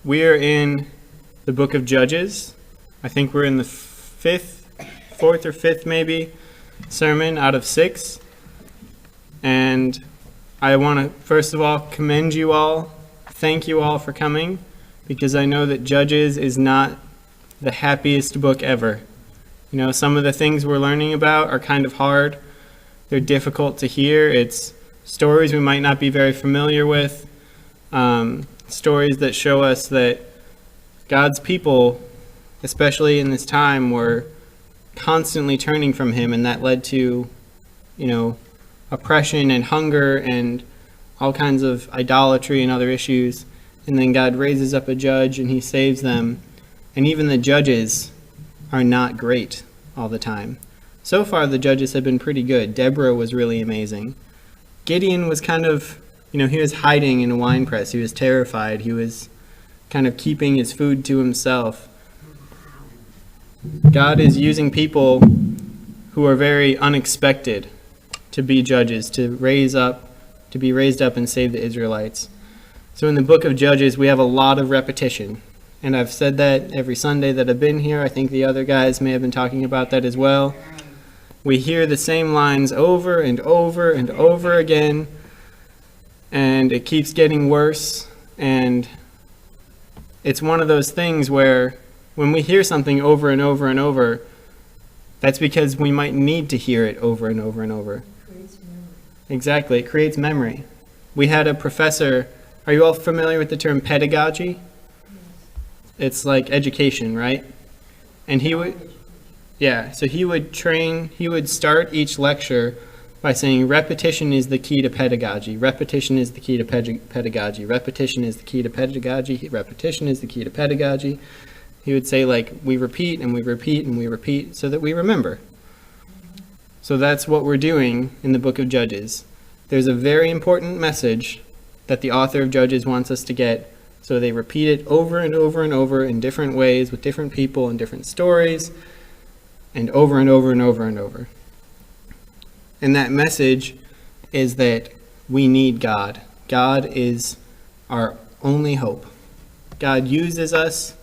We are in the book of Judges. I think we're in the fourth or fifth maybe sermon out of 6. And I want to first of all commend you all, thank you all for coming, because I know that Judges is not the happiest book ever. You know, some of the things we're learning about are kind of hard. They're difficult to hear. It's stories we might not be very familiar with. Stories that show us that God's people, especially in this time, were constantly turning from him, and that led to, oppression and hunger and all kinds of idolatry and other issues. And then God raises up a judge and he saves them. And even the judges are not great all the time. So far, the judges have been pretty good. Deborah was really amazing. Gideon was kind of, he was hiding in a wine press. He was terrified. He was kind of keeping his food to himself. God is using people who are very unexpected to be judges, to be raised up and save the Israelites. So in the book of Judges, we have a lot of repetition. And I've said that every Sunday that I've been here. I think the other guys may have been talking about that as well. We hear the same lines over and over and over again, and it keeps getting worse. And it's one of those things where when we hear something over and over and over, that's because we might need to hear it over and over and over. It creates memory. Exactly, it creates memory. We had a professor, are you all familiar with the term pedagogy? It's like education, right? And he would start each lecture by saying repetition is the key to pedagogy. Repetition is the key to pedagogy. Repetition is the key to pedagogy. Repetition is the key to pedagogy. He would say, we repeat and we repeat and we repeat so that we remember. So that's what we're doing in the book of Judges. There's a very important message that the author of Judges wants us to get. So they repeat it over and over and over in different ways with different people and different stories, and over and over and over and over. And that message is that we need God. God is our only hope. God uses us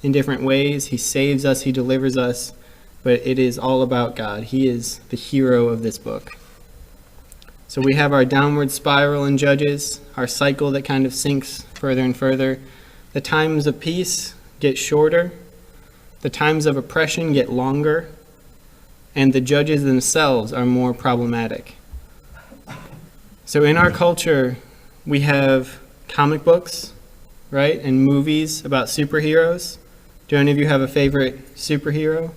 in different ways. He saves us, he delivers us, but it is all about God. He is the hero of this book. So we have our downward spiral in Judges, our cycle that kind of sinks further and further. The times of peace get shorter. The times of oppression get longer. And the judges themselves are more problematic. So in our culture, we have comic books, right? And movies about superheroes. Do any of you have a favorite superhero?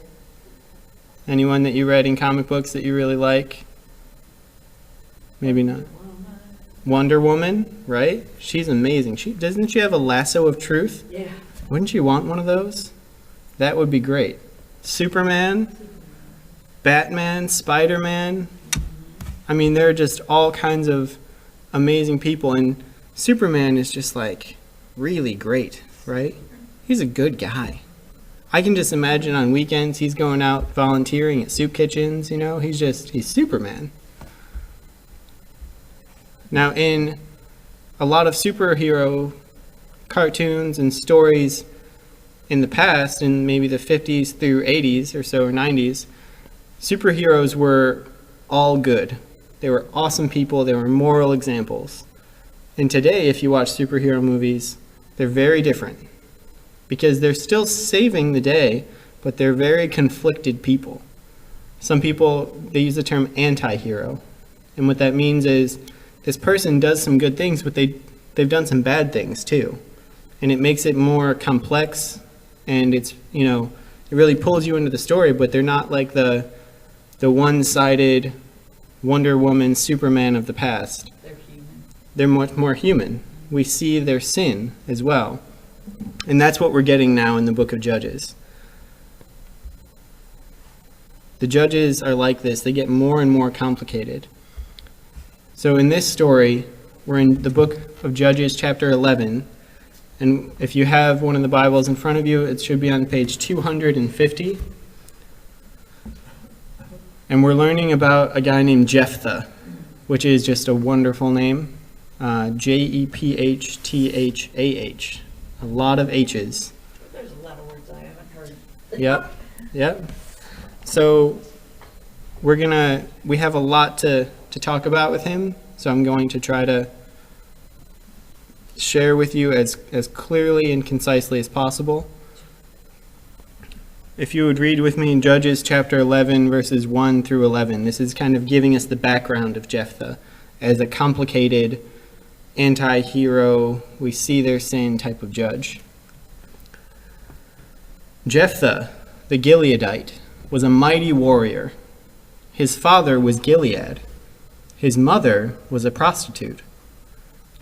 Anyone that you read in comic books that you really like? Maybe not. Wonder Woman, right? She's amazing. Doesn't she have a lasso of truth? Yeah. Wouldn't you want one of those? That would be great. Superman, Batman, Spider-Man. I mean, there are just all kinds of amazing people, and Superman is just really great, right? He's a good guy. I can just imagine on weekends he's going out volunteering at soup kitchens, he's Superman. Now, in a lot of superhero cartoons and stories in the past, in maybe the 50s through 80s or so, or 90s, superheroes were all good. They were awesome people. They were moral examples. And today, if you watch superhero movies, they're very different, because they're still saving the day, but they're very conflicted people. Some people, they use the term anti-hero. And what that means is this person does some good things, but they've done some bad things too. And it makes it more complex, and it's, it really pulls you into the story, but they're not like the one-sided Wonder Woman, Superman of the past. They're human. They're much more human. We see their sin as well. And that's what we're getting now in the book of Judges. The judges are like this. They get more and more complicated. So in this story, we're in the book of Judges, chapter 11. And if you have one of the Bibles in front of you, it should be on page 250. And we're learning about a guy named Jephthah, which is just a wonderful name. Jephthah. A lot of H's. There's a lot of words I haven't heard. Yep. So we have a lot to talk about with him. So I'm going to try to share with you as clearly and concisely as possible. If you would read with me in Judges chapter 11, verses 1 through 11, this is kind of giving us the background of Jephthah as a complicated anti-hero, we see their sin type of judge. Jephthah, the Gileadite, was a mighty warrior. His father was Gilead. His mother was a prostitute.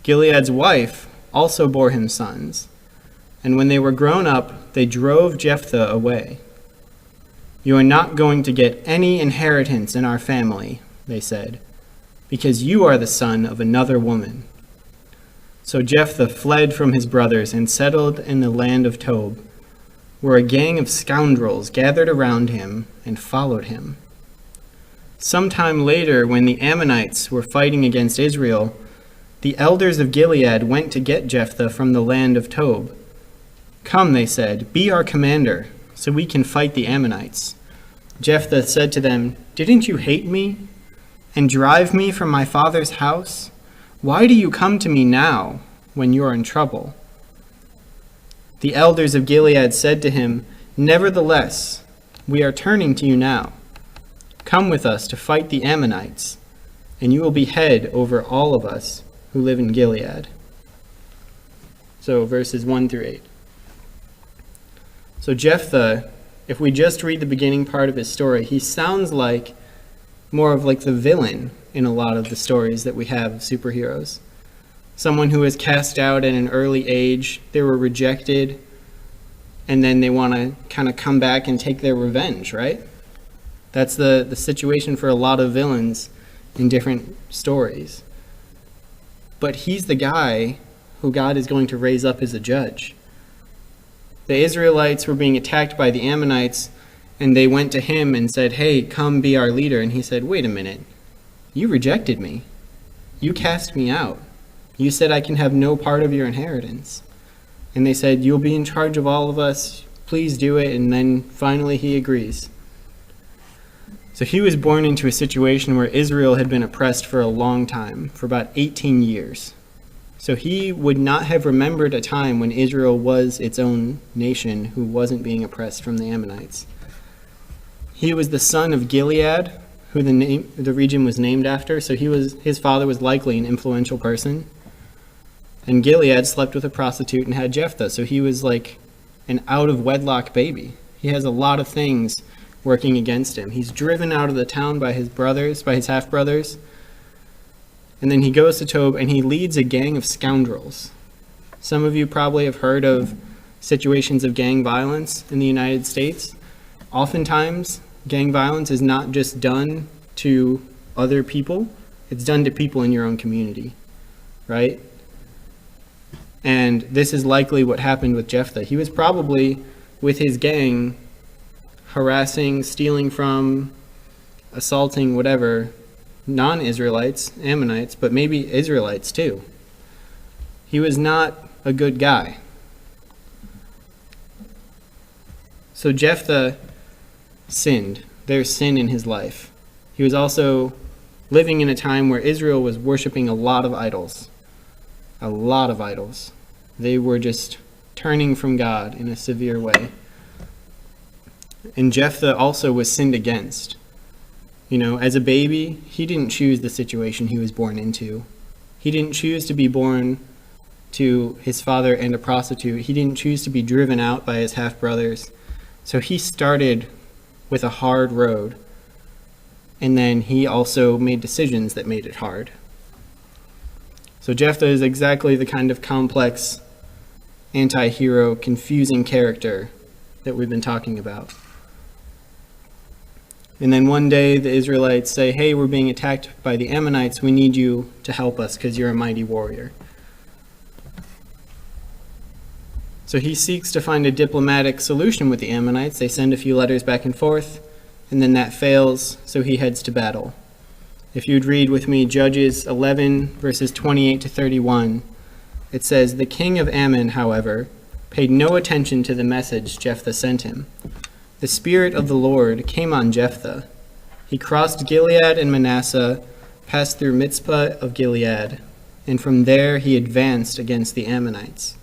Gilead's wife also bore him sons, and when they were grown up, they drove Jephthah away. "You are not going to get any inheritance in our family," they said, "because you are the son of another woman." So Jephthah fled from his brothers and settled in the land of Tob, where a gang of scoundrels gathered around him and followed him. Sometime later, when the Ammonites were fighting against Israel, the elders of Gilead went to get Jephthah from the land of Tob. "Come," they said, "be our commander, so we can fight the Ammonites." Jephthah said to them, "Didn't you hate me and drive me from my father's house? Why do you come to me now when you are in trouble?" The elders of Gilead said to him, "Nevertheless, we are turning to you now. Come with us to fight the Ammonites, and you will be head over all of us who live in Gilead." So verses 1 through 8. So Jephthah, if we just read the beginning part of his story, he sounds like more of like the villain in a lot of the stories that we have of superheroes. Someone who was cast out at an early age, they were rejected, and then they want to kind of come back and take their revenge, right? That's the situation for a lot of villains in different stories. But he's the guy who God is going to raise up as a judge. The Israelites were being attacked by the Ammonites, and they went to him and said, "Hey, come be our leader." And he said, "Wait a minute. You rejected me. You cast me out. You said I can have no part of your inheritance." And they said, "You'll be in charge of all of us. Please do it." And then finally he agrees. So he was born into a situation where Israel had been oppressed for a long time, for about 18 years. So he would not have remembered a time when Israel was its own nation who wasn't being oppressed from the Ammonites. He was the son of Gilead, who the region was named after, so his father was likely an influential person. And Gilead slept with a prostitute and had Jephthah, so he was like an out-of-wedlock baby. He has a lot of things working against him. He's driven out of the town by his half-brothers, and then he goes to Tob and he leads a gang of scoundrels. Some of you probably have heard of situations of gang violence in the United States. Oftentimes, gang violence is not just done to other people, it's done to people in your own community, right? And this is likely what happened with Jephthah. He was probably, with his gang, harassing, stealing from, assaulting, whatever, non-Israelites, Ammonites, but maybe Israelites too. He was not a good guy. So Jephthah sinned. There's sin in his life. He was also living in a time where Israel was worshiping a lot of idols. A lot of idols. They were just turning from God in a severe way. And Jephthah also was sinned against. You know, as a baby, he didn't choose the situation he was born into. He didn't choose to be born to his father and a prostitute. He didn't choose to be driven out by his half-brothers. So he started with a hard road. And then he also made decisions that made it hard. So Jephthah is exactly the kind of complex, anti-hero, confusing character that we've been talking about. And then one day the Israelites say, "Hey, we're being attacked by the Ammonites. We need you to help us because you're a mighty warrior." So he seeks to find a diplomatic solution with the Ammonites. They send a few letters back and forth, and then that fails, so he heads to battle. If you'd read with me Judges 11, verses 28 to 31, it says, "The king of Ammon, however, paid no attention to the message Jephthah sent him. The Spirit of the Lord came on Jephthah. He crossed Gilead and Manasseh, passed through Mizpah of Gilead, and from there he advanced against the Ammonites.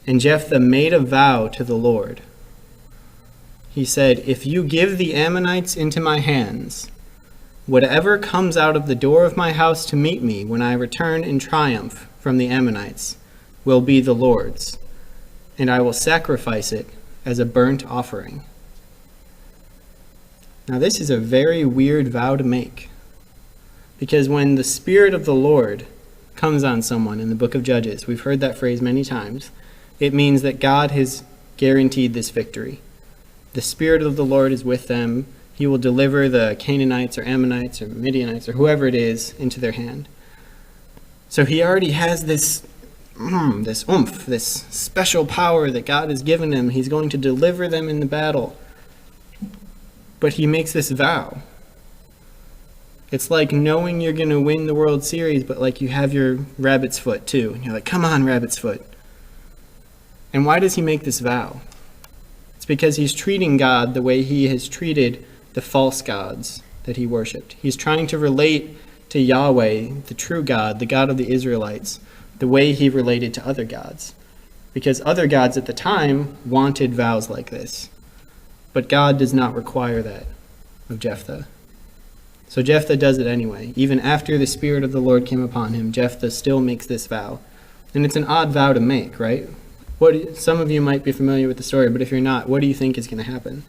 And Jephthah made a vow to the Lord. He said, "If you give the Ammonites into my hands, whatever comes out of the door of my house to meet me when I return in triumph from the Ammonites will be the Lord's, and I will sacrifice it as a burnt offering." Now this is a very weird vow to make, because when the Spirit of the Lord comes on someone in the book of Judges, we've heard that phrase many times, it means that God has guaranteed this victory. The Spirit of the Lord is with them. He will deliver the Canaanites or Ammonites or Midianites or whoever it is into their hand. So he already has this oomph, this special power that God has given him. He's going to deliver them in the battle. But he makes this vow. It's like knowing you're going to win the World Series, but like you have your rabbit's foot too. And you're like, come on, rabbit's foot. And why does he make this vow? It's because he's treating God the way he has treated the false gods that he worshipped. He's trying to relate to Yahweh, the true God, the God of the Israelites, the way he related to other gods. Because other gods at the time wanted vows like this. But God does not require that of Jephthah. So Jephthah does it anyway. Even after the Spirit of the Lord came upon him, Jephthah still makes this vow. And it's an odd vow to make, right? Some of you might be familiar with the story, but if you're not, what do you think is going to happen?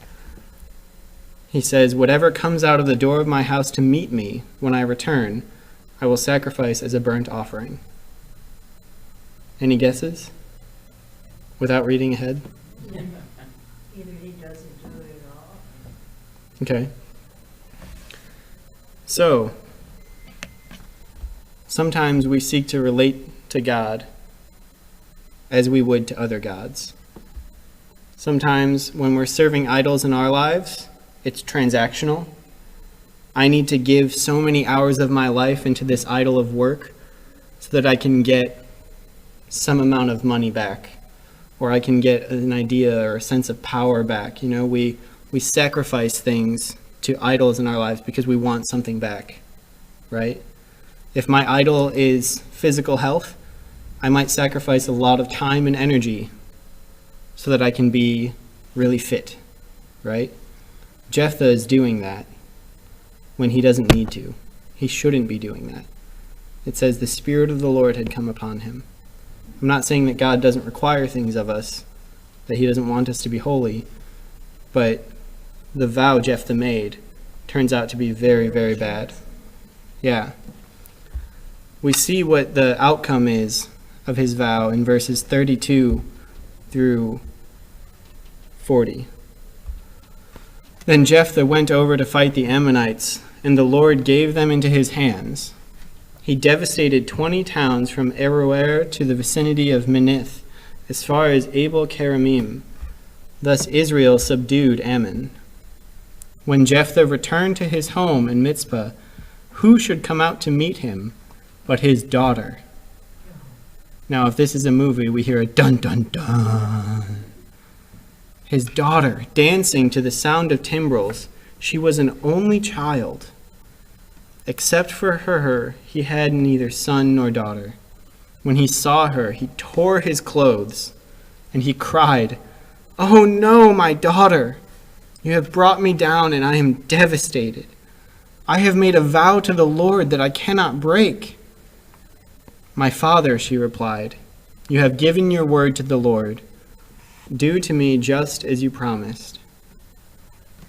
He says, "Whatever comes out of the door of my house to meet me when I return, I will sacrifice as a burnt offering." Any guesses? Without reading ahead? Either he doesn't do it at all. Okay. So, sometimes we seek to relate to God as we would to other gods. Sometimes when we're serving idols in our lives, it's transactional. I need to give so many hours of my life into this idol of work so that I can get some amount of money back, or I can get an idea or a sense of power back. You know, we sacrifice things to idols in our lives because we want something back, right? If my idol is physical health, I might sacrifice a lot of time and energy so that I can be really fit, right? Jephthah is doing that when he doesn't need to. He shouldn't be doing that. It says the Spirit of the Lord had come upon him. I'm not saying that God doesn't require things of us, that he doesn't want us to be holy, but the vow Jephthah made turns out to be very, very bad. Yeah. We see what the outcome is of his vow in verses 32 through 40. Then Jephthah went over to fight the Ammonites, and the Lord gave them into his hands. He devastated 20 towns from Aroer to the vicinity of Minnith, as far as Abel Keramim. Thus Israel subdued Ammon. When Jephthah returned to his home in Mizpah, who should come out to meet him but his daughter? Now, if this is a movie, we hear a dun dun dun. His daughter, dancing to the sound of timbrels. She was an only child. Except for her, he had neither son nor daughter. When he saw her, he tore his clothes, and he cried, "Oh no, my daughter! You have brought me down, and I am devastated. I have made a vow to the Lord that I cannot break." "My father," she replied, "you have given your word to the Lord. Do to me just as you promised.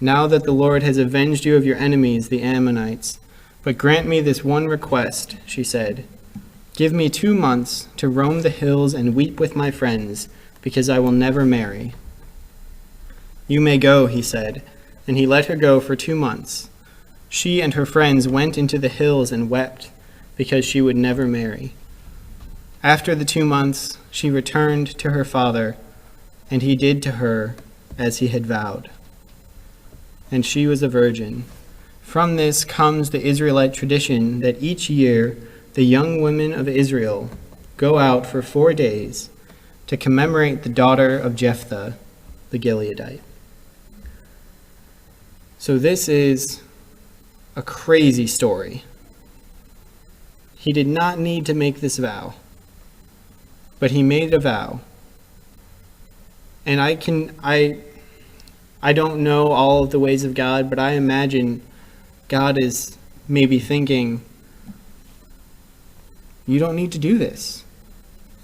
Now that the Lord has avenged you of your enemies, the Ammonites, but grant me this one request," she said. "Give me 2 months to roam the hills and weep with my friends, because I will never marry." "You may go," he said, and he let her go for 2 months. She and her friends went into the hills and wept, because she would never marry. After the 2 months, she returned to her father, and he did to her as he had vowed. And she was a virgin. From this comes the Israelite tradition that each year the young women of Israel go out for 4 days to commemorate the daughter of Jephthah, the Gileadite. So this is a crazy story. He did not need to make this vow, but he made a vow. And I don't know all of the ways of God, but I imagine God is maybe thinking, you don't need to do this.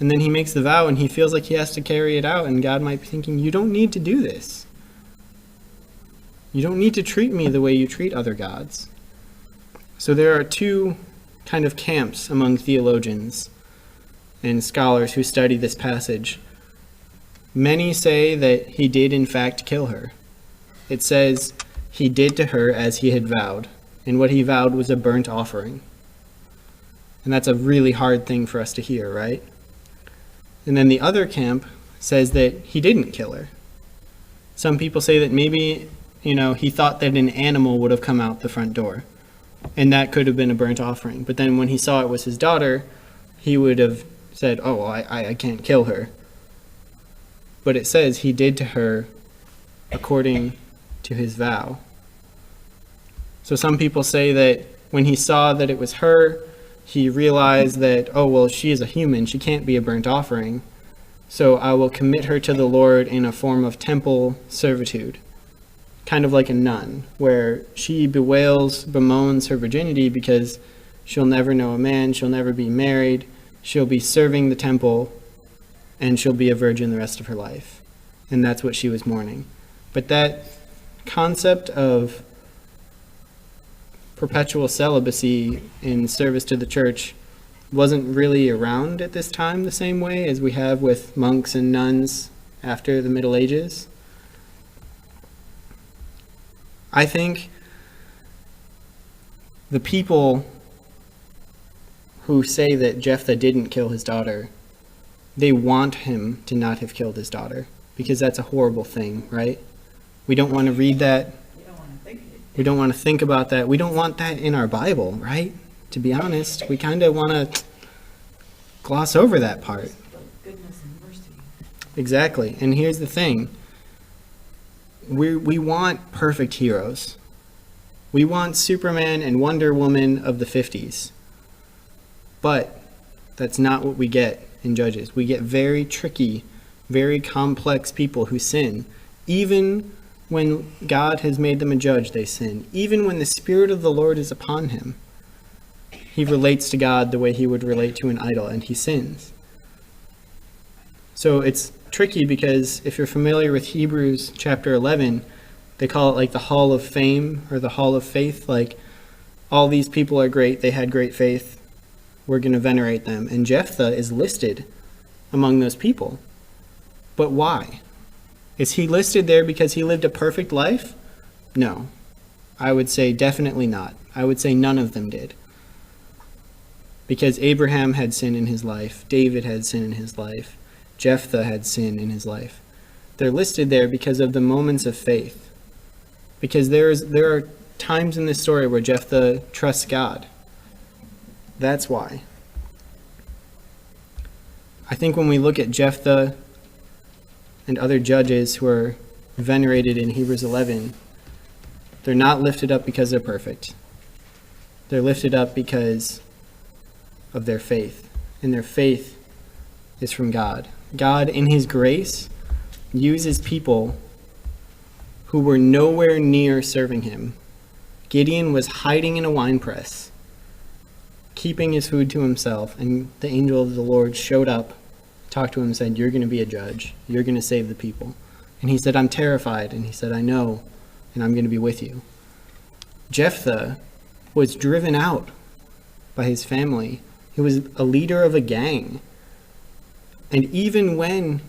And then he makes the vow and he feels like he has to carry it out, and God might be thinking, you don't need to do this. You don't need to treat me the way you treat other gods. So there are two kind of camps among theologians and scholars who study this passage. Many say that he did in fact kill her. It says he did to her as he had vowed, and what he vowed was a burnt offering. And that's a really hard thing for us to hear, right? And then the other camp says that he didn't kill her. Some people say that maybe, he thought that an animal would have come out the front door, and that could have been a burnt offering. But then when he saw it was his daughter, he would have said, oh, well, I can't kill her. But it says he did to her according to his vow. So some people say that when he saw that it was her, he realized that, oh, well, she is a human. She can't be a burnt offering. So I will commit her to the Lord in a form of temple servitude, kind of like a nun, where she bemoans her virginity because she'll never know a man, she'll never be married, she'll be serving the temple, and she'll be a virgin the rest of her life. And that's what she was mourning. But that concept of perpetual celibacy in service to the church wasn't really around at this time the same way as we have with monks and nuns after the Middle Ages. I think the people who say that Jephthah didn't kill his daughter, they want him to not have killed his daughter, because that's a horrible thing, right? We don't want to read that. We don't want to think about that. We don't want that in our Bible, right? To be honest, we kind of want to gloss over that part. Goodness and mercy. Exactly. And here's the thing. We want perfect heroes. We want Superman and Wonder Woman of the 50s. But that's not what we get in Judges. We get very tricky, very complex people who sin. Even when God has made them a judge, they sin. Even when the Spirit of the Lord is upon him, he relates to God the way he would relate to an idol, and he sins. So it's tricky because if you're familiar with Hebrews chapter 11, they call it like the Hall of Fame or the Hall of Faith. Like, all these people are great, they had great faith, we're going to venerate them. And Jephthah is listed among those people. But why? Is he listed there because he lived a perfect life? No. I would say definitely not. I would say none of them did. Because Abraham had sin in his life, David had sin in his life, Jephthah had sin in his life. They're listed there because of the moments of faith. Because there are times in this story where Jephthah trusts God. That's why. I think when we look at Jephthah and other judges who are venerated in Hebrews 11, they're not lifted up because they're perfect. They're lifted up because of their faith. And their faith is from God. God, in his grace, uses people who were nowhere near serving him. Gideon was hiding in a wine press, keeping his food to himself, and the angel of the Lord showed up, talked to him, and said, you're going to be a judge. You're going to save the people. And he said, I'm terrified. And he said, I know, and I'm going to be with you. Jephthah was driven out by his family. He was a leader of a gang. And even when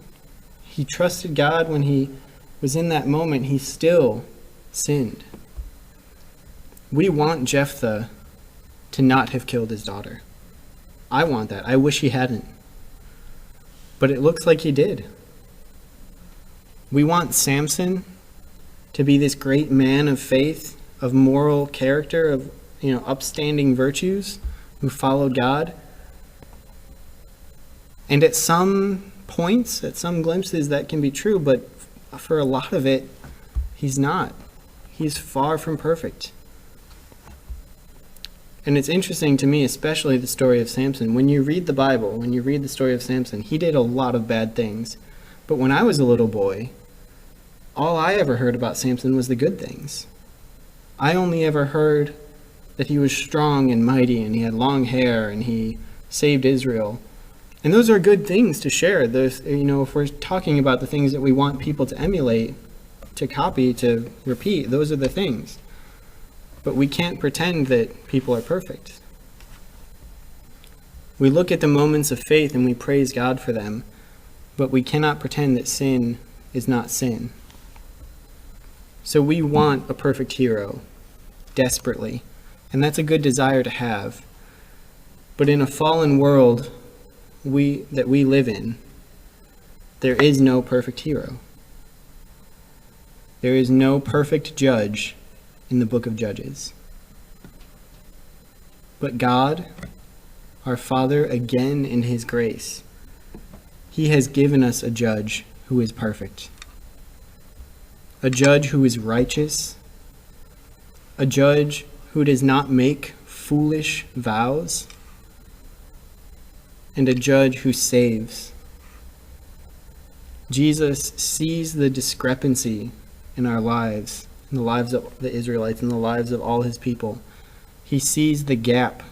he trusted God, when he was in that moment, he still sinned. We want Jephthah to not have killed his daughter. I want that. I wish he hadn't. But it looks like he did. We want Samson to be this great man of faith, of moral character, of upstanding virtues, who followed God. And at some points, at some glimpses, that can be true, but for a lot of it, he's not. He's far from perfect. And it's interesting to me, especially the story of Samson. When you read the Bible, when you read the story of Samson, he did a lot of bad things. But when I was a little boy, all I ever heard about Samson was the good things. I only ever heard that he was strong and mighty, and he had long hair, and he saved Israel. And those are good things to share. Those, if we're talking about the things that we want people to emulate, to copy, to repeat, those are the things. But we can't pretend that people are perfect. We look at the moments of faith and we praise God for them, but we cannot pretend that sin is not sin. So we want a perfect hero, desperately, and that's a good desire to have. But in a fallen world that we live in, there is no perfect hero. There is no perfect judge in the book of Judges. But God, our Father, again in his grace, he has given us a judge who is perfect. A judge who is righteous. A judge who does not make foolish vows. And a judge who saves. Jesus sees the discrepancy in our lives, in the lives of the Israelites, in the lives of all his people. He sees the gap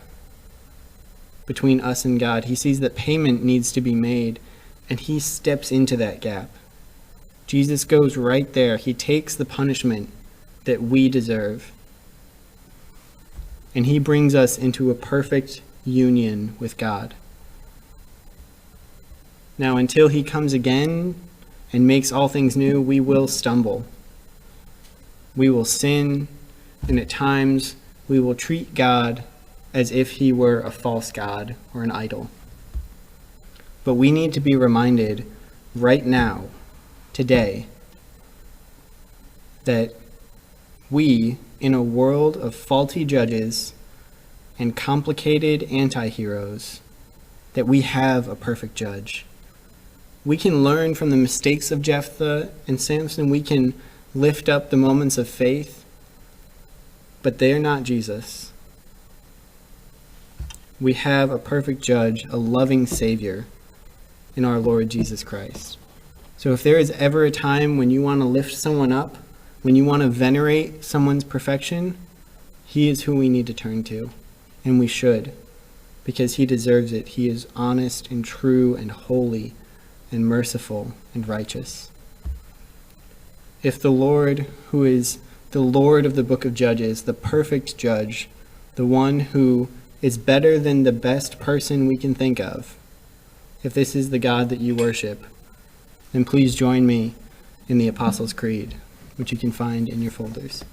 between us and God. He sees that payment needs to be made, and he steps into that gap. Jesus goes right there. He takes the punishment that we deserve, and he brings us into a perfect union with God. Now, until he comes again and makes all things new, we will stumble. We will sin, and at times we will treat God as if he were a false god or an idol. But we need to be reminded right now, today, that we, in a world of faulty judges and complicated anti-heroes, that we have a perfect judge. We can learn from the mistakes of Jephthah and Samson. We can lift up the moments of faith, but they are not Jesus. We have a perfect judge, a loving Savior in our Lord Jesus Christ. So if there is ever a time when you want to lift someone up, when you want to venerate someone's perfection, he is who we need to turn to, and we should, because he deserves it. He is honest and true and holy and merciful and righteous. If the Lord, who is the Lord of the book of Judges, the perfect judge, the one who is better than the best person we can think of, if this is the God that you worship, then please join me in the Apostles' Creed, which you can find in your folders.